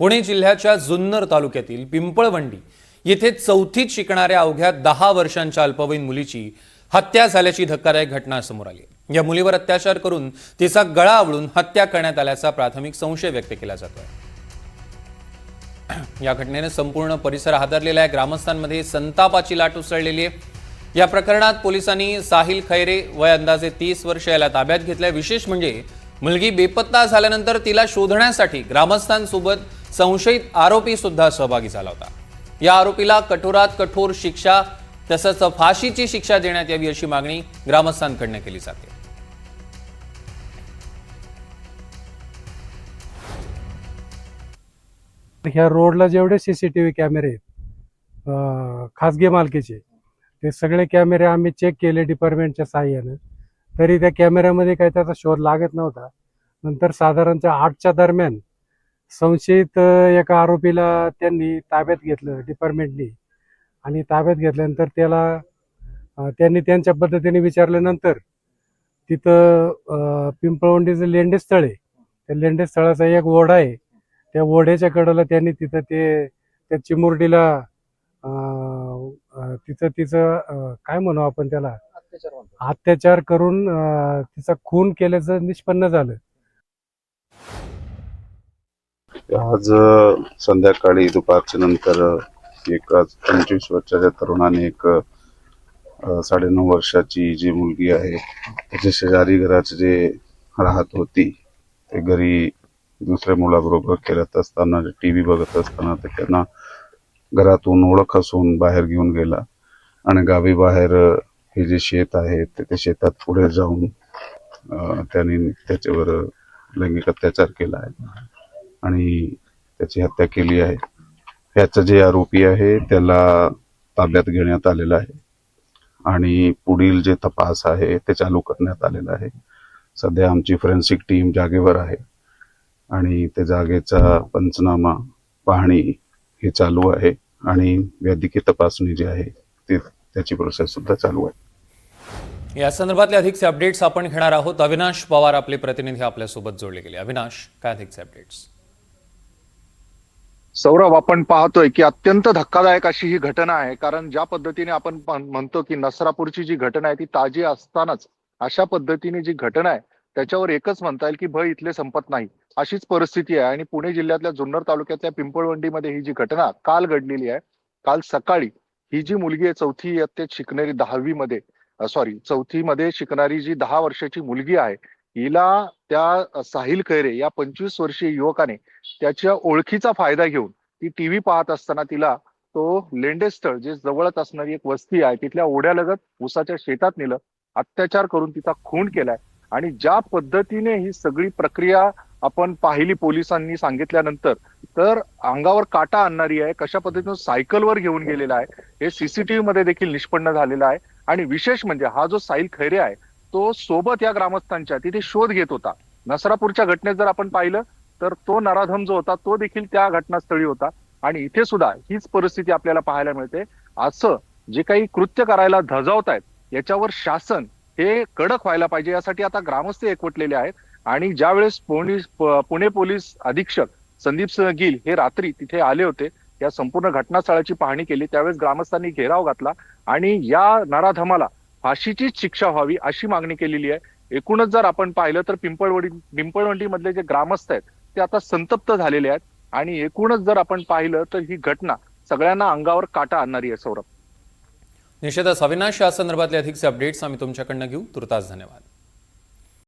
पुणे जिल्ह्याच्या जुन्नर तालुक्यातील पिंपळवंडी येथे चौथीत शिकणाऱ्या अवघ्या 10 वर्षांच्या अल्पवयीन मुलीची हत्या झाल्याची धक्कादायक घटना समोर आली आहे। या मुलीवर अत्याचार करून तिचा गळा आवळून हत्या करण्यात आल्याचा प्राथमिक संशय व्यक्त केला जातोय। या घटनेने संपूर्ण परिसर हादरलेला आहे। ग्रामस्थांमध्ये संतापाची लाट उसळलेली आहे। या प्रकरणात पोलिसांनी साहिल खैरे वय अंदाजे 30 वर्ष याला ताब्यात घेतले। विशेष म्हणजे मुलगी बेपत्ता झाल्यानंतर तिला शोधण्यासाठी ग्रामस्थांसोबत संशयित आरोपी सुद्धा सहभागी झाला होता। या आरोपीला कठोरात कठोर शिक्षा तसंच फाशीची शिक्षा देण्यात यावी अशी मागणी ग्रामस्थांकडून केली जाते। ह्या रोडला जेवढे सीसीटीव्ही कॅमेरे आहेत खासगी मालकीचे ते सगळे कॅमेरे आम्ही चेक केले डिपार्टमेंटच्या साहाय्याने, तरी त्या कॅमेऱ्यामध्ये काही त्याचा शोध लागत नव्हता। नंतर साधारणतः 8च्या दरम्यान संशयित एका आरोपीला त्यांनी ताब्यात घेतलं डिपार्टमेंटनी, आणि ताब्यात घेतल्यानंतर त्यांनी त्यांच्या पद्धतीने विचारल्यानंतर तिथं पिंपळवंडीचं लेंडेस्थळ आहे, त्या लेंडेस्थळाचा एक ओढा आहे, त्या ओढ्याच्या कडेला त्यांनी तिथं त्या चिमुरडीला तिचं काय म्हणू आपण त्याला अत्याचार करून तिचा खून केल्याचं निष्पन्न झालं। आज संध्याकाळी दुपारच्या नंतर एक 25 वर्षाच्या तरुणाने एक 9.5 वर्षाची जी मुलगी आहे त्याच्या शेजारी घरात जे राहत होती ते घरी दुसऱ्या मुलाबरोबर खेळत असताना टीव्ही बघत असताना त्यांना घरातून ओळख असून बाहेर घेऊन गेला आणि गावी बाहेर हे जे शेत आहे ते शेतात पुढे जाऊन त्यांनी त्याच्यावर लैंगिक अत्याचार केला आहे आणि त्याची हत्या केली आहे। ह्याचा जे आरोपी आहे त्याला ताब्यात घेण्यात आलेला आहे आणि पुढील जे तपास आहे ते चालू करण्यात आलेला आहे। सध्या आमची फॉरेन्सिक टीम जागेवर आहे आणि त्या जागेचा पंचनामा पाहणी हे चालू आहे आणि वैद्यकीय तपासणी जी आहे त्याची प्रोसेस सुद्धा चालू आहे। या संदर्भातले अधिकचे अपडेट्स आपण घेणार आहोत। अविनाश पवार आपले प्रतिनिधी आपल्यासोबत जोडले गेले। अविनाश, काय अधिकचे अपडेट्स? सौरभ, आपण पाहतोय की अत्यंत धक्कादायक अशी ही घटना आहे, कारण ज्या पद्धतीने आपण म्हणतो की नसरापूरची जी घटना आहे ती ताजी असतानाच अशा पद्धतीने जी घटना आहे त्याच्यावर एकच म्हणता येईल की भय इथले संपत नाही अशीच परिस्थिती आहे। आणि पुणे जिल्ह्यातल्या जुन्नर तालुक्यातल्या पिंपळवंडीमध्ये ही जी घटना काल घडलेली आहे, काल सकाळी ही जी मुलगी आहे चौथी इयत्तेत शिकणारी 10वी मध्ये शिकणारी जी 10 वर्षाची मुलगी आहे, हिला त्या साहिल खैरे या 25 वर्षीय युवकाने त्याच्या ओळखीचा फायदा घेऊन ती टीव्ही पाहत असताना तिला तो लेंडेस्थळ जे जवळच असणारी एक वस्ती आहे तिथल्या ओढ्यालगत उसाच्या शेतात नेलं, अत्याचार करून तिचा खून केलाय। आणि ज्या पद्धतीने ही सगळी प्रक्रिया आपण पाहिली पोलिसांनी सांगितल्यानंतर तर अंगावर काटा आणणारी आहे। कशा पद्धतीने सायकलवर घेऊन गेलेला आहे हे सीसीटीव्ही मध्ये देखील निष्पन्न झालेलं आहे। आणि विशेष म्हणजे हा जो साहिल खैरे आहे तो सोबत या ग्रामस्थांच्या तिथे शोध घेत होता। नसरापूरच्या घटनेत जर आपण पाहिलं तर तो नराधम जो होता तो देखील त्या घटनास्थळी होता आणि इथे सुद्धा हीच परिस्थिती आपल्याला पाहायला मिळते। असं जे काही कृत्य करायला धजावतायत याच्यावर शासन हे कडक व्हायला पाहिजे, यासाठी आता ग्रामस्थ एकवटलेले आहेत। आणि ज्यावेळेस पुणे पोलीस अधीक्षक संदीप सिंह गिल हे रात्री तिथे आले होते, या संपूर्ण घटनास्थळाची पाहणी केली, त्यावेळेस ग्रामस्थांनी घेराव घातला आणि या नराधमाला फाशीचीच शिक्षा व्हावी अशी मागणी केलेली आहे। एकूणच जर आपण पाहिलं तर पिंपळवंडी मधले जे ग्रामस्थ आहेत ते आता संतप्त झालेले आहेत आणि एकूणच जर आपण पाहिलं तर ही घटना सगळ्यांना अंगावर काटा आणणारी आहे। सौरभ, निश्चितच अविनाश, या संदर्भातले अधिकचे अपडेट्स आम्ही तुमच्याकडून घेऊ। तुर्तास धन्यवाद।